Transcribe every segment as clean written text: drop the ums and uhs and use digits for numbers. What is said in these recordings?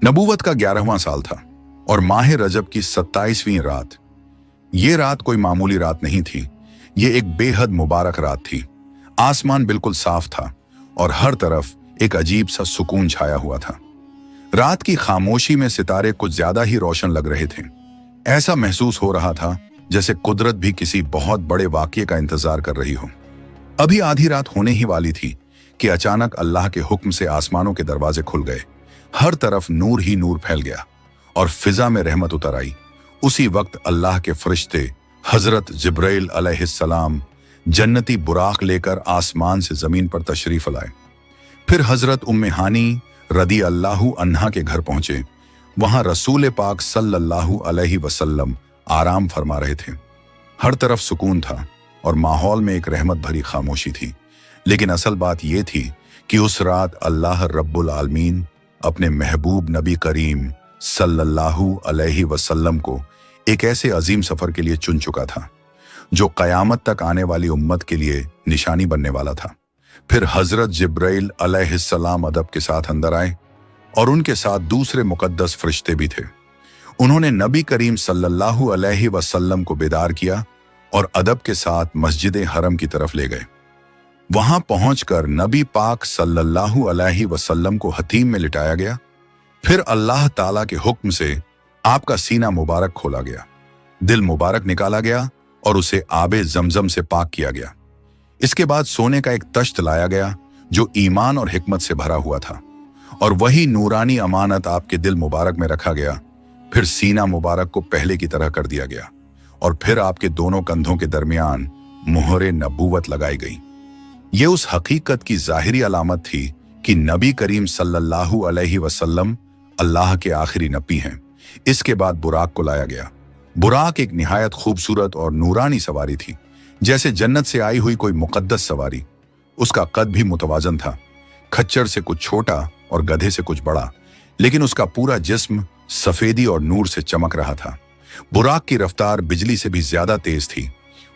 नबूवत का 11वां साल था और माह रजब की 27वीं रात। ये रात कोई मामूली रात नहीं थी, ये एक बेहद मुबारक रात थी। आसमान बिल्कुल साफ था और हर तरफ एक अजीब सा सुकून छाया हुआ था। रात की खामोशी में सितारे कुछ ज्यादा ही रोशन लग रहे थे। ऐसा महसूस हो रहा था जैसे कुदरत भी किसी बहुत बड़े वाक़ये का इंतजार कर रही हो। अभी आधी रात होने ही वाली थी कि अचानक अल्लाह के हुक्म से आसमानों के दरवाजे खुल गए। हर तरफ नूर ही नूर फैल गया और फिजा में रहमत उतर आई। उसी वक्त अल्लाह के फरिश्ते हजरत जिब्राइल अलैहिस्सलाम जन्नती बुराक लेकर आसमान से जमीन पर तशरीफ लाए। फिर हजरत उम्मे हानी रदी अल्लाहु अन्हा के घर पहुंचे। वहां रसूल पाक सल्लल्लाहु अलैहि वसल्लम आराम फरमा रहे थे। हर तरफ सुकून था और माहौल में एक रहमत भरी खामोशी थी। लेकिन असल बात यह थी कि उस रात अल्लाह रब्बुल आलमीन अपने महबूब नबी करीम सल्लल्लाहु अलैहि वसल्लम को एक ऐसे अजीम सफर के लिए चुन चुका था जो कयामत तक आने वाली उम्मत के लिए निशानी बनने वाला था। फिर हजरत जिब्राइल अलैहिस्सलाम अदब के साथ अंदर आए और उनके साथ दूसरे मुकद्दस फरिश्ते भी थे। उन्होंने नबी करीम सल्लल्लाहु अलैहि वसल्लम को बेदार किया और अदब के साथ मस्जिद हरम की तरफ ले गए। वहां पहुंचकर नबी पाक सल्लल्लाहु अलैहि वसल्लम को हतीम में लिटाया गया। फिर अल्लाह ताला के हुक्म से आपका सीना मुबारक खोला गया, दिल मुबारक निकाला गया और उसे आबे जमजम से पाक किया गया। इसके बाद सोने का एक तश्त लाया गया जो ईमान और हिकमत से भरा हुआ था और वही नूरानी अमानत आपके दिल मुबारक में रखा गया। फिर सीना मुबारक को पहले की तरह कर दिया गया और फिर आपके दोनों कंधों के दरमियान मुहरे नबूवत लगाई गई। ये उस हकीकत की जाहिरी अलामत थी कि नबी करीम सल्लल्लाहु अलैहि वसल्लम अल्लाह के आखिरी नबी हैं। इसके बाद बुराक को लाया गया। बुराक एक निहायत खूबसूरत और नूरानी सवारी थी, जैसे जन्नत से आई हुई कोई मुकद्दस सवारी। उसका कद भी मुतवाजन था, खच्चर से कुछ छोटा और गधे से कुछ बड़ा, लेकिन उसका पूरा जिस्म सफेदी और नूर से चमक रहा था। बुराक की रफ्तार बिजली से भी ज्यादा तेज थी।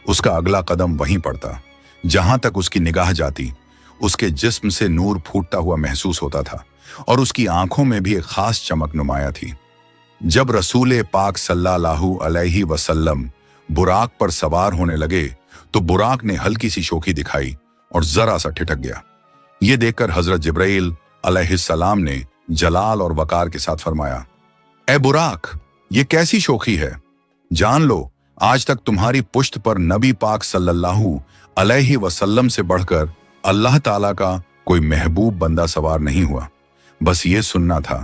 उसका अगला कदम वहीं पड़ता जहां तक उसकी निगाह जाती। उसके जिस्म से नूर फूटता हुआ महसूस होता था और उसकी आंखों में भी एक खास चमक नुमाया थी। जब रसूल पाक सल्लल्लाहु अलैहि वसल्लम बुराक पर सवार होने लगे तो बुराक ने हल्की सी शोखी दिखाई और जरा सा ठिठक गया। ये देखकर हजरत जिब्राइल अलैहिस्सलाम ने जलाल और वकार के साथ फरमाया, ए बुराक, ये कैसी शोखी है? जान लो, आज तक तुम्हारी पुश्त पर नबी पाक सल्लल्लाहु अलैहि वसल्लम से बढ़कर अल्लाह ताला का कोई महबूब बंदा सवार नहीं हुआ। बस ये सुनना था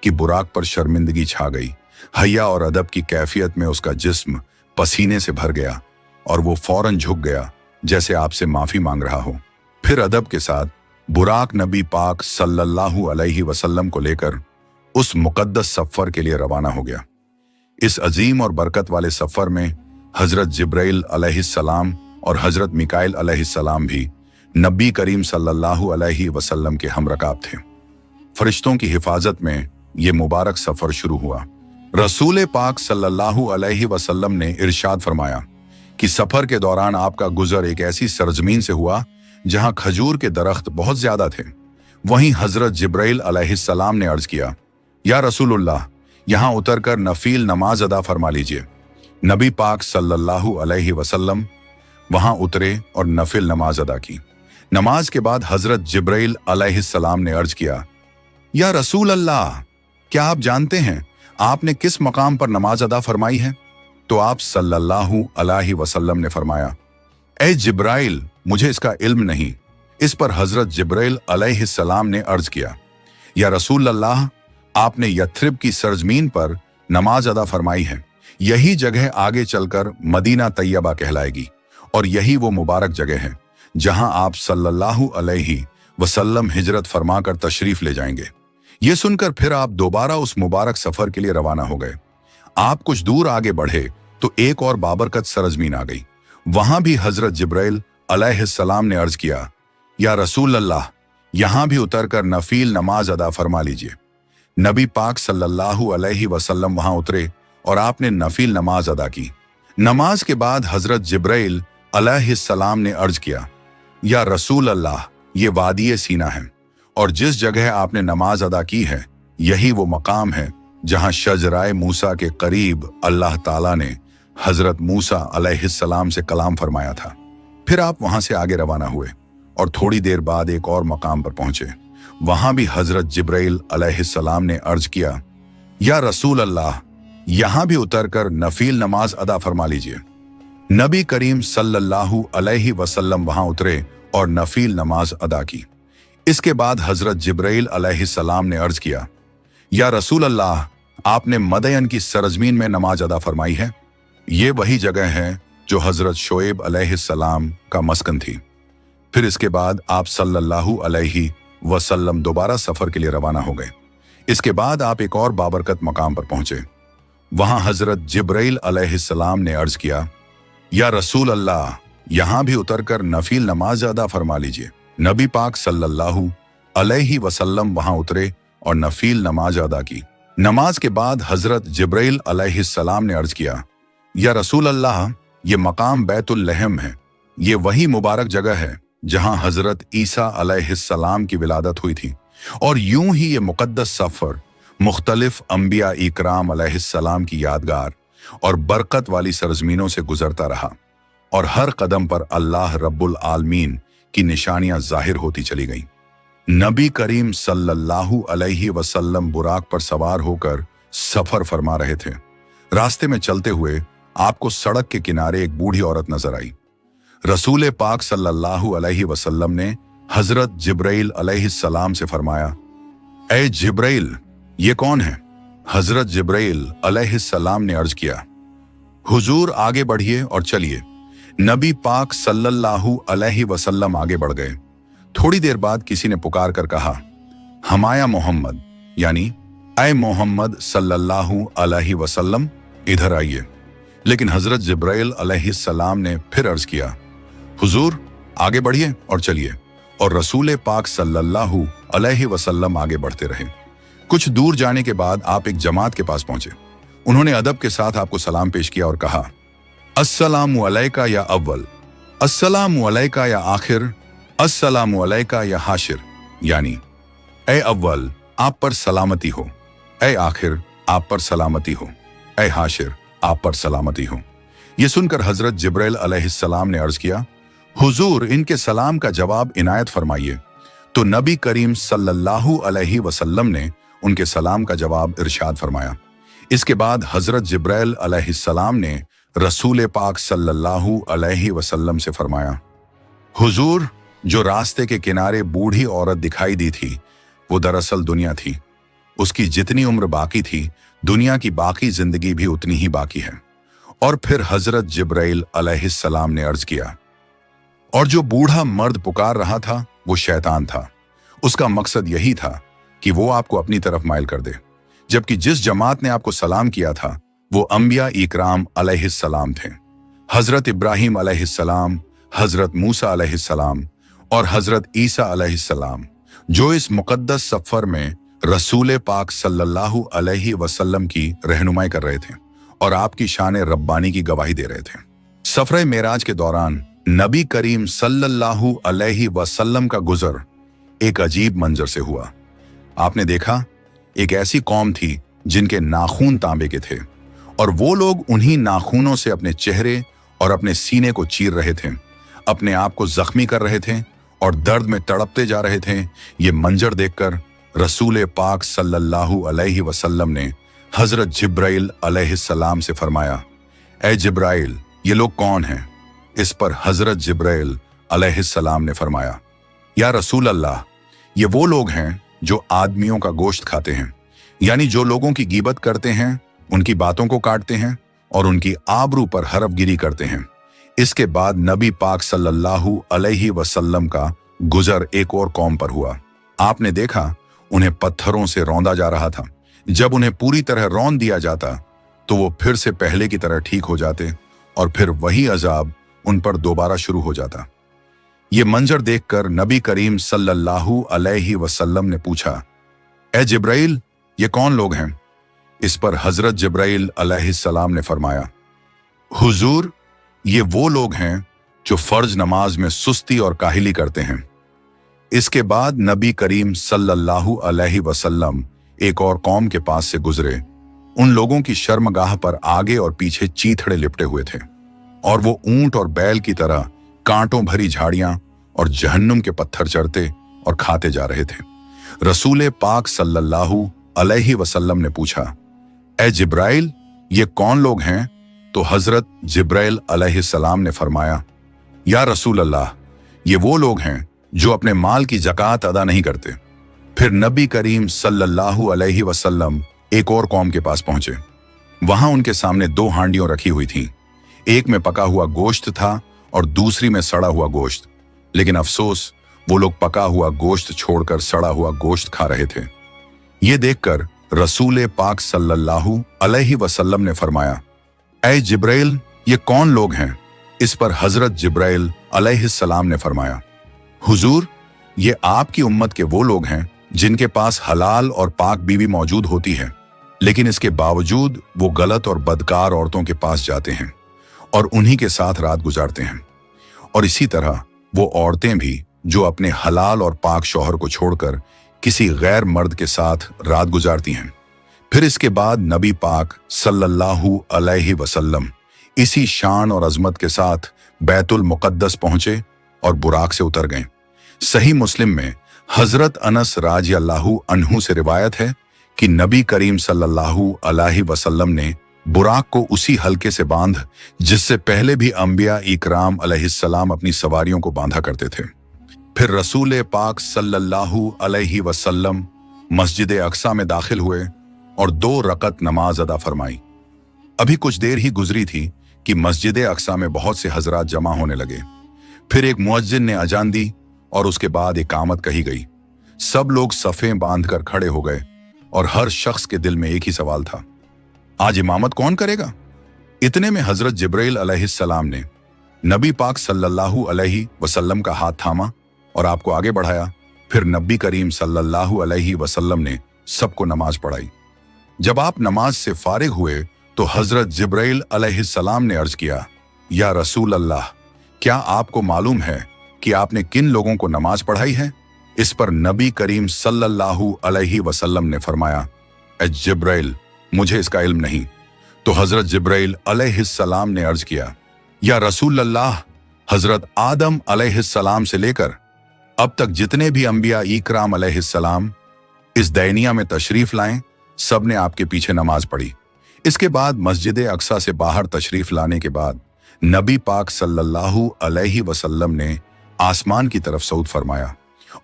कि बुराक पर शर्मिंदगी छा गई। हया और अदब की कैफियत में उसका जिस्म पसीने से भर गया और वो फौरन झुक गया जैसे आपसे माफी मांग रहा हो। फिर अदब के साथ बुराक नबी पाक सल्लल्लाहु अलैहि वसल्लम को लेकर उस मुकद्दस सफर के लिए रवाना हो गया। इस अजीम और बरकत वाले सफर में हजरत जिब्राइल अलैहिस्सलाम और हजरत मिकाइल अलैहिस्सलाम भी नबी करीम सल्लल्लाहु अलैहि वसल्लम के हमरकाब थे। फरिश्तों की हिफाजत में ये मुबारक सफर शुरू हुआ। रसूल पाक सल्लल्लाहु अलैहि वसल्लम ने इरशाद फरमाया कि सफर के दौरान आपका गुजर एक ऐसी सरजमीन से हुआ जहां खजूर के दरख्त बहुत ज्यादा थे। वहीं हजरत जिब्राइल अलैहिस्सलाम ने अर्ज किया, या रसूलुल्लाह, यहां उतरकर नफील नमाज अदा फरमा लीजिए। नबी पाक सल्लल्लाहु अलैहि वसल्लम वहां उतरे और नफिल नमाज अदा की। नमाज के बाद हजरत जिब्राइल अलैहिस्सलाम ने अर्ज किया, या रसूल अल्लाह, क्या आप जानते हैं आपने किस मकाम पर नमाज अदा फरमाई है? तो आप सल्लल्लाहु अलैहि वसल्लम ने फरमाया, ए जिब्राइल, मुझे इसका इल्म नहीं। इस पर हजरत जिब्राइल अलैहिस्सलाम ने अर्ज किया, या रसूल अल्लाह, आपने यथरिब की सरजमीन पर नमाज अदा फरमाई है। यही जगह आगे चलकर मदीना तैयबा कहलाएगी और यही वो मुबारक जगह है जहां आप सल्लल्लाहु अलैहि वसल्लम हिजरत फरमाकर तशरीफ ले जाएंगे। ये सुनकर फिर आप दोबारा उस मुबारक सफर के लिए रवाना हो गए। आप कुछ दूर आगे बढ़े तो एक और बाबरकत सरजमीन आ गई। वहां भी हजरत जिब्राइल अलैहिस्सलाम ने अर्ज किया, या रसूल अल्लाह, यहां भी उतरकर नफील नमाज अदा फरमा लीजिए। नबी पाक सल्लल्लाहु अलैहि वसल्लम वहां उतरे और आपने नफील नमाज अदा की। नमाज के बाद हजरत जिब्राइल अलैहिस्सलाम ने अर्ज किया, या रसूल अल्लाह, ये वादी सीना है और जिस जगह आपने नमाज अदा की है यही वो मकाम है जहां शजराए मूसा के करीब अल्लाह ताला ने हजरत मूसा अलैहिस्सलाम से कलाम फरमाया था। फिर आप वहां से आगे रवाना हुए और थोड़ी देर बाद एक और मकाम पर पहुंचे। वहां भी हजरत जिब्राइल अलैहिस्सलाम ने अर्ज किया, या रसूल अल्लाह, यहां भी उतरकर नफील नमाज अदा फरमा लीजिए। नबी करीम सल्लल्लाहु अलैहि वसल्लम वहां उतरे और नफील नमाज अदा की। इसके बाद हजरत जिब्राइल अलैहिस्सलाम ने अर्ज किया, या रसूल अल्लाह, आपने मदयन की सरजमीन में नमाज अदा फरमाई है। ये वही जगह है जो हजरत शोएब अलैहिस्सलाम का मस्कन थी। फिर इसके बाद आप सल्लल्लाहु अलैहि वसल्लम दोबारा सफर के लिए रवाना हो गए। इसके बाद आप एक और बाबरकत मकाम पर पहुंचे। वहां हजरत जिब्राइल अलैहिस्सलाम ने अर्ज किया, या रसूल अल्लाह, यहां भी उतरकर नफील नमाज अदा फरमा लीजिए। नबी पाक सल्लल्लाहु अलैहि वसल्लम वहां उतरे और नफील नमाज अदा की। नमाज के बाद हजरत जिब्राइल अलैहिस्सलाम ने अर्ज किया, या रसूल अल्लाह, ये मकाम बैतुल लहम है। ये वही मुबारक जगह है जहां हजरत ईसा अलैहिस्सलाम की विलादत हुई थी। और यूं ही ये मुकद्दस सफर मुख्तलिफ अंबिया इकराम अलैहिस्सलाम की यादगार और बरकत वाली सरजमीनों से गुजरता रहा और हर कदम पर अल्लाह रब्बुल आलमीन की निशानियां जाहिर होती चली गईं। नबी करीम सल्लल्लाहु अलैहि वसल्लम बुराक पर सवार होकर सफर फरमा रहे थे। रास्ते में चलते हुए आपको सड़क के किनारे एक बूढ़ी औरत नजर आई। रसूल पाक सल्लल्लाहु अलैहि वसल्लम ने हजरत जिब्राइल अलैहिस्सलाम से फरमाया, ए जिब्राइल, ये कौन है? हजरत जिब्राइल अलैहिस्सलाम ने अर्ज किया, हुजूर आगे बढ़िए और चलिए। नबी पाक सल्लल्लाहु अलैहि वसल्लम आगे बढ़ गए। थोड़ी देर बाद किसी ने पुकार कर कहा, हमाया मोहम्मद, यानी ऐ मोहम्मद सल्लल्लाहु अलैहि वसल्लम, इधर आइए। लेकिन हजरत जिब्राइल अलैहिस्सलाम ने फिर अर्ज किया, हुजूर आगे बढ़िए और चलिए। और रसूल पाक सल्लल्लाहु अलैहि वसल्लम आगे बढ़ते रहे। कुछ दूर जाने के बाद आप एक जमात के पास पहुंचे। उन्होंने अदब के साथ आपको सलाम पेश किया और कहा, अस्सलामु अलैका या अव्वल, अस्सलामु अलैका या आखिर, अस्सलामु अलैका या हाशिर, यानी ए अव्वल आप पर सलामती हो, ए आखिर आप पर सलामती हो, ए हाशिर आप पर सलामती हो। यह सुनकर हजरत जिब्राइल अलैहिस्सलाम ने अर्ज किया, हुजूर इनके सलाम का जवाब इनायत फरमाइए। तो नबी करीम सल्लल्लाहु अलैहि वसल्लम ने उनके सलाम का जवाब इरशाद फरमाया। इसके बाद हजरत जिब्राइल अलैहिस्सलाम ने रसूल पाक सल्लल्लाहु अलैहि वसल्लम से फरमाया, हुजूर जो रास्ते के किनारे बूढ़ी औरत दिखाई दी थी वो दरअसल दुनिया थी। उसकी जितनी उम्र बाकी थी, दुनिया की बाकी जिंदगी भी उतनी ही बाकी है। और फिर हजरत जिब्राइल अलैहिस्सलाम ने अर्ज किया, और जो बूढ़ा मर्द पुकार रहा था वो शैतान था। उसका मकसद यही था कि वो आपको अपनी तरफ माइल कर दे। जबकि जिस जमात ने आपको सलाम किया था वो अंबिया इकराम अलैहिस्सलाम थे। हजरत इब्राहिम अलैहिस्सलाम, हजरत मूसा अलैहिस्सलाम और हजरत ईसा अलैहिस्सलाम, जो इस मुकद्दस सफर में रसूल पाक सल्लल्लाहु अलैहि वसल्लम की रहनुमाई कर रहे थे और आपकी शान रब्बानी की गवाही दे रहे थे। सफर मेराज के दौरान नबी करीम सल्लल्लाहु अलैहि वसल्लम का गुजर एक अजीब मंजर से हुआ। आपने देखा, एक ऐसी कौम थी जिनके नाखून तांबे के थे और वो लोग उन्हीं नाखूनों से अपने चेहरे और अपने सीने को चीर रहे थे, अपने आप को जख्मी कर रहे थे और दर्द में तड़पते जा रहे थे। ये मंजर देखकर रसूल पाक सल्लल्लाहु अलैहि वसल्लम ने हजरत जिब्राइल अलैहिस्सलाम से फरमाया, ए जिब्राइल, ये लोग कौन हैं? इस पर हजरत जिब्राइल अलैहिस्सलाम ने फरमाया, या रसूल अल्लाह, ये वो लोग हैं जो आदमियों का गोश्त खाते हैं, यानी जो लोगों की गीबत करते हैं, उनकी बातों को काटते हैं और उनकी आबरू पर हरफगिरी करते हैं। इसके बाद नबी पाक सल्लल्लाहु अलैहि वसल्लम का गुजर एक और कौम पर हुआ। आपने देखा, उन्हें पत्थरों से रौंदा जा रहा था। जब उन्हें पूरी तरह रौंद दिया जाता तो वो फिर से पहले की तरह ठीक हो जाते और फिर वही अजाब उन पर दोबारा शुरू हो जाता। ये मंजर देखकर नबी करीम सल्लल्लाहु अलैहि वसल्लम ने पूछा, ए जिब्राइल, ये कौन लोग हैं? इस पर हजरत जिब्राइल अलैहिस्सलाम ने फरमाया, हुजूर, ये वो लोग हैं जो फर्ज नमाज में सुस्ती और काहिली करते हैं। इसके बाद नबी करीम सल्लल्लाहु अलैहि वसल्लम एक और कौम के पास से गुजरे, उन लोगों की शर्मगाह पर आगे और पीछे चीथड़े लिपटे हुए थे और वो ऊंट और बैल की तरह कांटों भरी झाड़ियां और जहन्नुम के पत्थर चढ़ते और खाते जा रहे थे। रसूल पाक सल्लल्लाहु अलैहि वसल्लम ने पूछा, ए जिब्राइल, ये कौन लोग हैं? तो हजरत जिब्राइल अलैहिस्सलाम ने फरमाया, या रसूल अल्लाह, ये वो लोग हैं जो अपने माल की ज़कात अदा नहीं करते। फिर नबी करीम सल्लल्लाहु अलैहि वसल्लम एक और कौम के पास पहुंचे। वहां उनके सामने 2 हांडियों रखी हुई थीं। एक में पका हुआ गोश्त था और दूसरी में सड़ा हुआ गोश्त। लेकिन अफसोस, वो लोग पका हुआ गोश्त छोड़कर सड़ा हुआ गोश्त खा रहे थे। ये देखकर रसूल पाक सल्लल्लाहु अलैहि वसल्लम ने फरमाया, ऐ जिब्राइल, ये कौन लोग हैं? इस पर हजरत जिब्राइल अलैहिस्सलाम ने फरमाया, हुजूर, ये आपकी उम्मत के वो लोग हैं जिनके पास हलाल और पाक बीवी मौजूद होती है, लेकिन इसके बावजूद वो गलत और बदकार औरतों के पास जाते हैं और उन्हीं के साथ रात गुजारते हैं। और इसी तरह वो औरतें भी जो अपने हलाल और पाक शौहर को छोड़कर किसी गैर मर्द के साथ रात गुजारती हैं। फिर इसके बाद नबी पाक सल्लल्लाहु अलैहि वसल्लम इसी शान और अजमत के साथ बैतुल मुक़द्दस पहुंचे और बुराक से उतर गए। सही मुस्लिम में हजरत अनस राजी अल्लाहु अन्हु से रिवायत है कि नबी करीम सल्लल्लाहु अलैहि वसल्लम ने बुराक को उसी हल्के से बांध जिससे पहले भी अंबिया इकराम अलैहिस्सलाम अपनी सवारियों को बांधा करते थे। फिर रसूल पाक सल्लल्लाहु अलैहि वसल्लम मस्जिद अक्सा में दाखिल हुए और 2 रकत नमाज अदा फरमाई। अभी कुछ देर ही गुजरी थी कि मस्जिद अक्सा में बहुत से हजरात जमा होने लगे। फिर एक मुअज्जिन ने अजान दी और उसके बाद इकामत कही गई। सब लोग सफ़ें बांधकर खड़े हो गए और हर शख्स के दिल में एक ही सवाल था, आज इमामत कौन करेगा? इतने में हजरत जिब्राइल अलैहिस्सलाम ने नबी पाक सल्लल्लाहु अलैहि वसल्लम का हाथ थामा और आपको आगे बढ़ाया। फिर नबी करीम सल्लल्लाहु अलैहि वसल्लम ने सबको नमाज पढ़ाई। जब आप नमाज से फारिग हुए तो हजरत जिब्राइल अलैहिस्सलाम ने अर्ज किया, या रसूल अल्लाह, क्या आपको मालूम है कि आपने किन लोगों को नमाज पढ़ाई है? इस पर नबी करीम सल्लल्लाहु अलैहि वसल्लम ने फरमाया, ए जिब्राइल, मुझे इसका इल्म नहीं। तो हजरत जिब्राइल अलैहिस्सलाम ने अर्ज किया, या रसूल अल्लाह, हजरत आदम अलैहिस्सलाम से लेकर अब तक जितने भी अंबिया इकराम अलैहिस्सलाम इस दैनिया में तशरीफ लाएं, सब ने आपके पीछे नमाज पढ़ी। इसके बाद मस्जिद अक्सा से बाहर तशरीफ लाने के बाद नबी पाक सल्लल्लाहु अलैहि वसल्लम ने आसमान की तरफ सऊद फरमाया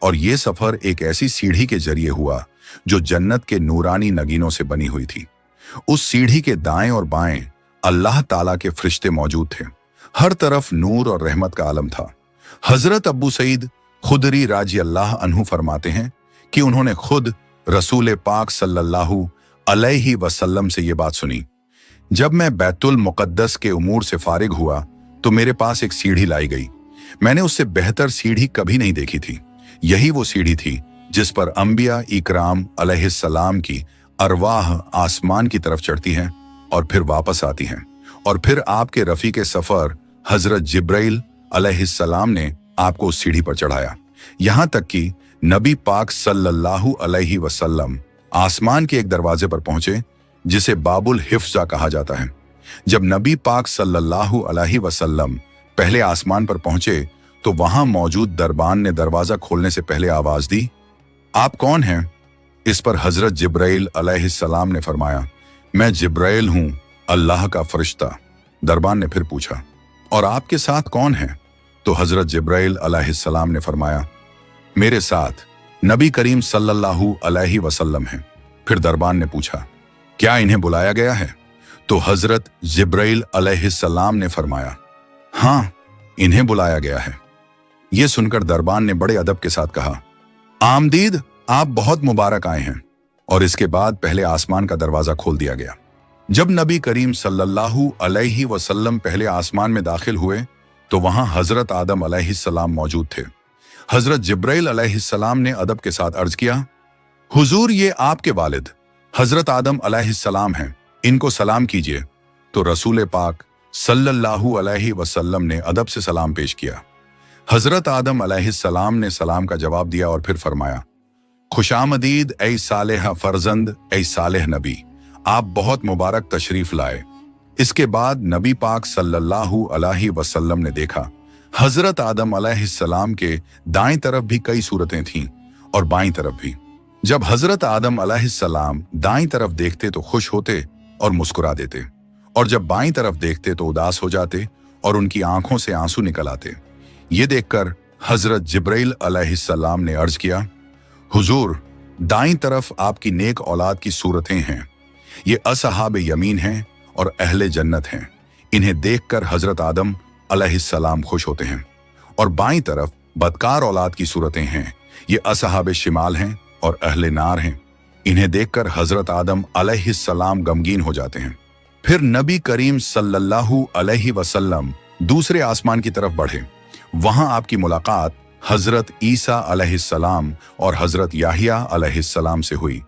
और ये सफर एक ऐसी सीढ़ी के जरिए हुआ जो जन्नत के नूरानी नगीनों से बनी हुई थी। उस सीढ़ी के दाएं और बाएं अल्लाह ताला के फरिश्ते मौजूद थे। हर तरफ नूर और रहमत का आलम था। हजरत अबू सईद खुदरी राजी अल्लाह अन्हु फरमाते हैं कि उन्होंने खुद रसूल पाक सल्लल्लाहु अलैहि वसल्लम से ये बात सुनी। जब मैं बैतुल मुक़द्दस के उमूर से फारिग हुआ तो मेरे पास एक सीढ़ी लाई गई। मैंने उससे बेहतर सीढ़ी कभी नहीं देखी थी। यही वो सीढ़ी थी जिस पर अंबिया इकराम अलैहिस्सलाम की अरवाह आसमान की तरफ चढ़ती हैं और फिर वापस आती हैं। और फिर आपके रफ़ीक सफ़र हजरत जिब्राइल अलैहिस्सलाम ने आपको उस सीढ़ी पर चढ़ाया, यहाँ तक कि नबी पाक सल्लल्लाहु अलैहि वसल्लम आसमान के एक दरवाजे पर पहुंचे जिसे बाबुल हिफ्जा कहा जाता है। जब नबी पाक सल्लल्लाहु अलैहि वसल्लम पहले आसमान पर पहुंचे तो वहां मौजूद दरबान ने दरवाजा खोलने से पहले आवाज दी, आप कौन हैं? इस पर हजरत जिब्राइल अलैहिस्सलाम ने फरमाया, मैं जिब्राइल हूं, अल्लाह का फरिश्ता। दरबान ने फिर पूछा, और आपके साथ कौन है? तो हजरत जिब्राइल अलैहिस्सलाम ने फरमाया, मेरे साथ नबी करीम सल्लल्लाहु अलैहि वसल्लम हैं। फिर दरबान ने पूछा, क्या इन्हें बुलाया गया है? तो हजरत जिब्राइल अलैहिस्सलाम ने फरमाया, हाँ, इन्हें बुलाया गया है। यह सुनकर दरबान ने बड़े अदब के साथ कहा, आमदीद, आप बहुत मुबारक आए हैं। और इसके बाद पहले आसमान का दरवाजा खोल दिया गया। जब नबी करीम सल्लल्लाहु अलैहि वसल्लम पहले आसमान में दाखिल हुए तो वहां हजरत आदम अलैहिस्सलाम मौजूद थे। हजरत जिब्राइल अलैहिस्सलाम ने अदब के साथ अर्ज किया, हुजूर, ये आपके वालिद हजरत आदम अलैहिस्सलाम हैं, इनको सलाम कीजिए। तो रसूल पाक सल्लल्लाहु अलैहि वसल्लम ने अदब से सलाम पेश किया। हजरत आदम अलैहिस्सलाम ने सलाम का जवाब दिया और फिर फरमाया, खुशामदीद ऐ सालेह फरजंद ऐ सालेह नबी, आप बहुत मुबारक तशरीफ लाए। इसके बाद नबी पाक सल्लल्लाहु अलैहि वसल्लम ने देखा हजरत आदम अलैहिस्सलाम के दाएं तरफ भी कई सूरतें थीं और बाईं तरफ भी। जब हजरत आदम अलैहिस्सलाम दाईं तरफ देखते तो खुश होते और मुस्कुरा देते, और जब बाईं तरफ देखते तो उदास हो जाते और उनकी आंखों से आंसू निकल आते। ये देखकर हजरत जिब्राइल अलैहिस्सलाम ने अर्ज किया, हुजूर, दाईं तरफ आपकी नेक औलाद की सूरतें हैं, ये असहाब यमीन हैं और अहले जन्नत हैं। इन्हें देखकर हजरत आदम अलैहिस्सलाम खुश होते हैं। और बाईं तरफ बदकार औलाद की सूरतें हैं, ये असहाब शिमाल हैं और अहले नार हैं। इन्हें देखकर हजरत आदम अलैहिस्सलाम गमगीन हो जाते हैं। फिर नबी करीम सल्लल्लाहु अलैहि वसल्लम दूसरे आसमान की तरफ बढ़े। वहां आपकी मुलाकात हजरत ईसा अलैहिस्सलाम और हजरत याहिया अलैहिस्सलाम से हुई।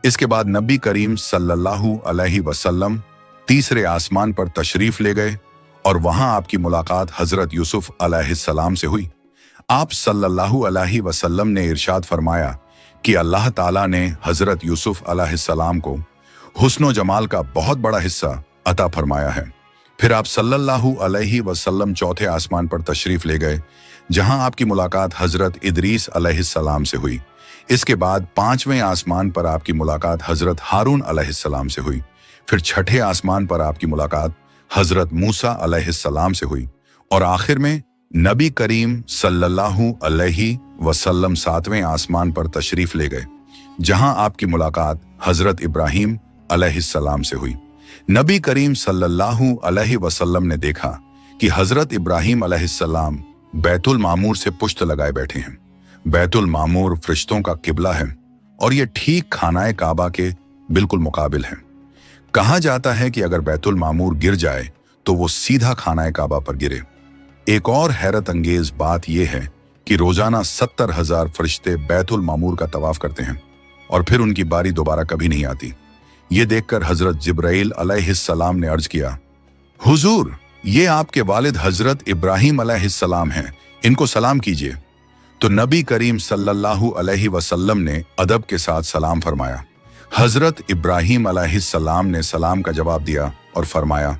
इसके बाद नबी करीम सल्लल्लाहु अलैहि वसल्लम तीसरे आसमान पर तशरीफ ले गए और वहां आपकी मुलाकात हजरत यूसुफ अलैहिस्सलाम से हुई। आप सल्लल्लाहु अलैहि वसल्लम ने इरशाद फरमाया कि अल्लाह ताला ने हजरत यूसुफ अलैहिस्सलाम को हुस्न जमाल का बहुत बड़ा हिस्सा अता फरमाया है। फिर आप सल्लल्लाहु अलैहि वसल्लम चौथे आसमान पर तशरीफ ले गए, जहां आपकी मुलाकात हजरत इदरीस अलैहिस्सलाम से हुई। इसके बाद पांचवें आसमान पर आपकी मुलाकात हजरत हारून अलैहिस्सलाम से हुई। फिर छठे आसमान पर आपकी मुलाकात हजरत मूसा अलैहिस्सलाम से हुई। और आखिर में नबी करीम सल्लल्लाहु अलैहि वसल्लम सातवें आसमान पर तशरीफ ले गए, जहां आपकी मुलाकात हजरत इब्राहीम अलैहिस्सलाम से हुई। नबी करीम सल्लल्लाहु अलैहि वसल्लम ने देखा कि हजरत इब्राहीम अलैहिस्सलाम बैतुल मामूर से पुश्त लगाए बैठे हैं। बैतुल मामूर फरिश्तों का किबला है और ये ठीक खानाए काबा के बिल्कुल मुकाबिल है। कहा जाता है कि अगर बैतुल मामूर गिर जाए तो वो सीधा खानाए काबा पर गिरे। एक और हैरत अंगेज बात यह है कि रोजाना 70,000 फरिश्ते बैतुल मामूर का तवाफ करते हैं और फिर उनकी बारी दोबारा कभी नहीं आती। ये देखकर हजरत जिब्राइल अलैहिस्सलाम ने अर्ज किया, हुजूर, ये आपके वालिद हजरत इब्राहीम अलैहिस्सलाम हैं, इनको सलाम कीजिए। तो नबी करीम सल्लल्लाहु अलैहि वसल्लम ने अदब के साथ सलाम फरमाया। हजरत इब्राहीम अलैहिस्सलाम ने सलाम का जवाब दिया और फरमाया,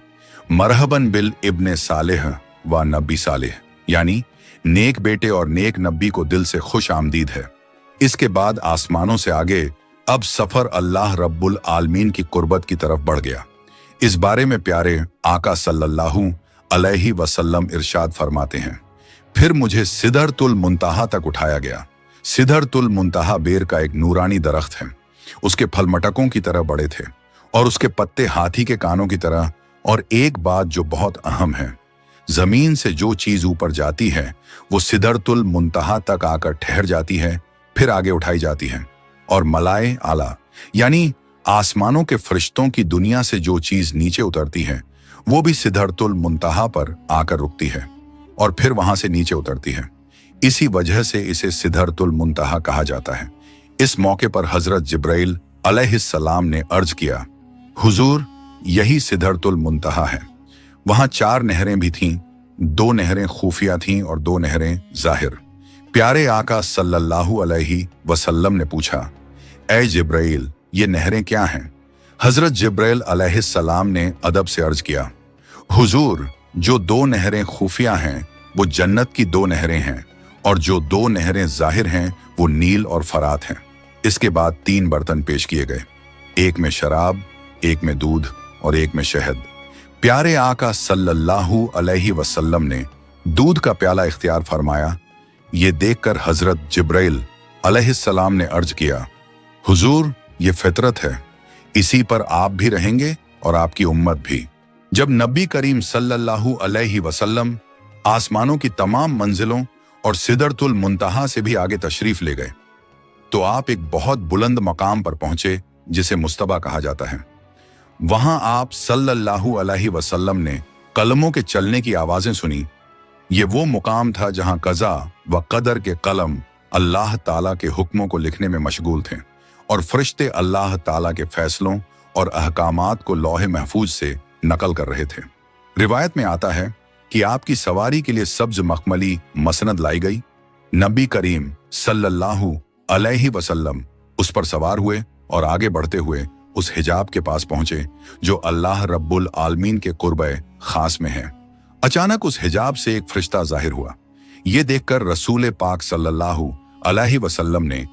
मरहबन बिल इब्ने सालेह व नबी सालेह, यानी नेक बेटे और नेक नबी को दिल से खुश आमदीद है। इसके बाद आसमानों से आगे अब सफर अल्लाह रब्बुल आलमीन की कुर्बत की तरफ बढ़ गया। इस बारे में प्यारे आका सल्लल्लाहु अलैहि वसल्लम इरशाद फरमाते हैं, फिर मुझे सिदरतुल मुंतहा तक उठाया गया। सिदरतुल मुंतहा बेर का एक नूरानी दरख्त है। उसके फल मटकों की तरह बड़े थे और उसके पत्ते हाथी के कानों की तरह। और एक बात जो बहुत अहम है, जमीन से जो चीज ऊपर जाती है वो सिदरतुल मुंतहा तक आकर ठहर जाती है, फिर आगे उठाई जाती है। और मलाए आला, यानी आसमानों के फरिश्तों की दुनिया से जो चीज नीचे उतरती है वो भी सिदरतुल मुंतहा पर आकर रुकती है और फिर वहां से नीचे उतरती है। इसी वजह से इसे सिदरतुल मुंतहा कहा जाता है। इस मौके पर हजरत जिब्राइल अलैहिस्सलाम ने अर्ज किया, हुजूर, यही सिदरतुल मुंतहा है। वहां 4 नहरें भी थीं, 2 नहरें खुफिया थीं और 2 नहरें जाहिर। प्यारे आका सल्लल्लाहु अलैहि वसल्लम ने पूछा, ऐ जिब्राइल, ये नहरें क्या हैं? हजरत जिब्राइल अलैहिस्सलाम ने अदब से अर्ज किया, हुजूर, जो 2 नहरें खुफिया हैं वो जन्नत की 2 नहरें हैं और जो 2 नहरें जाहिर हैं वो नील और फरात हैं। इसके बाद 3 बर्तन पेश किए गए, एक में शराब, एक में दूध और एक में शहद। प्यारे आका सल्लल्लाहु अलैहि वसल्लम ने दूध का प्याला इख्तियार फरमाया। ये देखकर हजरत जिब्राइल अलैहिस्सलाम ने अर्ज किया, हुजूर, ये फितरत है, इसी पर आप भी रहेंगे और आपकी उम्मत भी। जब नबी करीम सल्लल्लाहु अलैहि वसल्लम आसमानों की तमाम मंजिलों और सिदरतुल मुंतहा से भी आगे तशरीफ ले गए तो आप एक बहुत बुलंद मकाम पर पहुंचे जिसे मुस्तबा कहा जाता है। वहां आप सल्लल्लाहु अलैहि वसल्लम ने कलमों के चलने की आवाजें सुनी। ये वो मुकाम था जहां कज़ा व कदर के कलम अल्लाह ताला के हुक्मों को लिखने में मशगूल थे और फरिश्ते अल्लाह ताला के फैसलों और अहकामात को लौहे महफूज से नकल कर रहे थे। रिवायत में आता है कि आपकी सवारी के लिए सब्ज मखमली मसनद लाई गई। नबी करीम सल्लल्लाहु अलैहि वसल्लम उस पर सवार हुए और आगे बढ़ते हुए उस हिजाब के पास पहुंचे जो अल्लाह रब्बुल आलमीन के कुर्बे खास में है। अचानक उस हिजाब से एक फरिश्ता जाहिर हुआ। ये देखकर रसूल पाक सल्लल्लाहु अलैहि वसल्लम ने